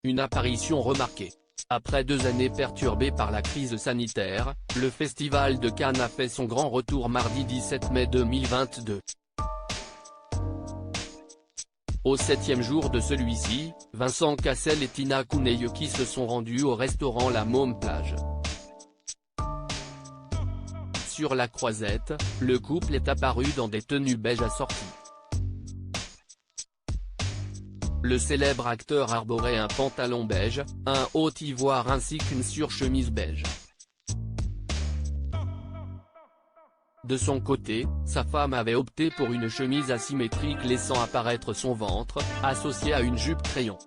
une apparition remarquée. Après 2 années perturbées par la crise sanitaire, le Festival de Cannes a fait son grand retour mardi 17 mai 2022. Au 7e jour de celui-ci, Vincent Cassel et Tina Cooneyouki se sont rendus au restaurant La Môme Plage. Sur la croisette, le couple est apparu dans des tenues beige assorties. Le célèbre acteur arborait un pantalon beige, un haut ivoire ainsi qu'une surchemise beige. De son côté, sa femme avait opté pour une chemise asymétrique laissant apparaître son ventre, associée à une jupe crayon.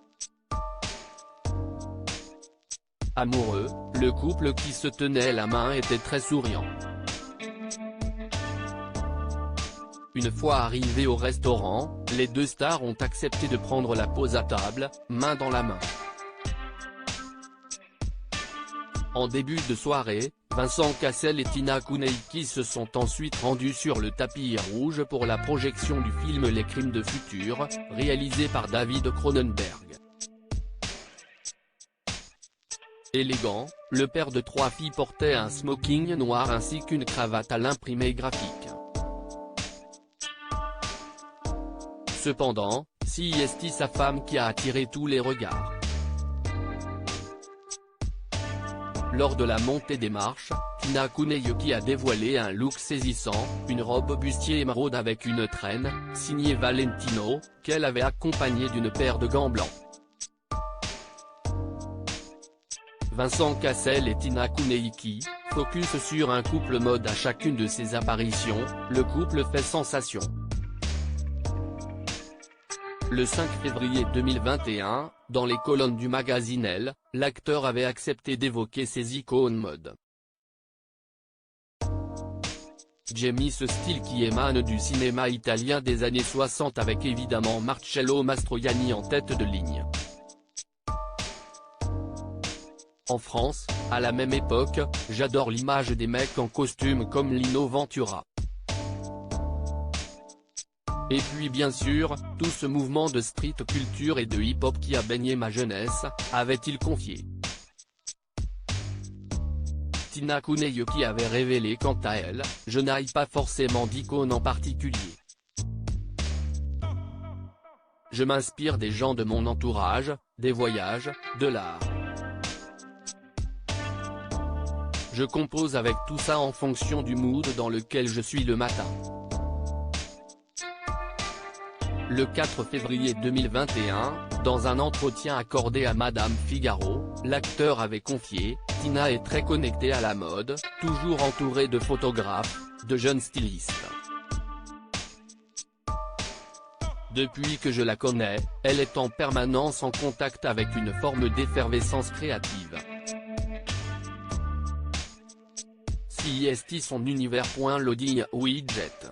Amoureux, le couple qui se tenait la main était très souriant. Une fois arrivés au restaurant, les 2 stars ont accepté de prendre la pause à table, main dans la main. En début de soirée, Vincent Cassel et Tina Cooneyouki se sont ensuite rendus sur le tapis rouge pour la projection du film Les Crimes de Futur, réalisé par David Cronenberg. Élégant, le père de 3 filles portait un smoking noir ainsi qu'une cravate à l'imprimé graphique. Cependant, c'est sa femme qui a attiré tous les regards. Lors de la montée des marches, Tina Cooneyouki a dévoilé un look saisissant, une robe bustier émeraude avec une traîne, signée Valentino, qu'elle avait accompagnée d'une paire de gants blancs. Vincent Cassel et Tina Cooneyouki, focus sur un couple mode à chacune de ses apparitions, le couple fait sensation. Le 5 février 2021, dans les colonnes du magazine Elle, l'acteur avait accepté d'évoquer ses icônes mode. J'aime ce style qui émane du cinéma italien des années 60 avec évidemment Marcello Mastroianni en tête de ligne. En France, à la même époque, j'adore l'image des mecs en costume comme Lino Ventura. Et puis bien sûr, tout ce mouvement de street culture et de hip-hop qui a baigné ma jeunesse, avait-il confié. Tina Cooneyouki avait révélé quant à elle, je n'aille pas forcément d'icône en particulier. Je m'inspire des gens de mon entourage, des voyages, de l'art. Je compose avec tout ça en fonction du mood dans lequel je suis le matin. Le 4 février 2021, dans un entretien accordé à Madame Figaro, l'acteur avait confié, Tina est très connectée à la mode, toujours entourée de photographes, de jeunes stylistes. Depuis que je la connais, elle est en permanence en contact avec une forme d'effervescence créative. Si son univers. Loading widget.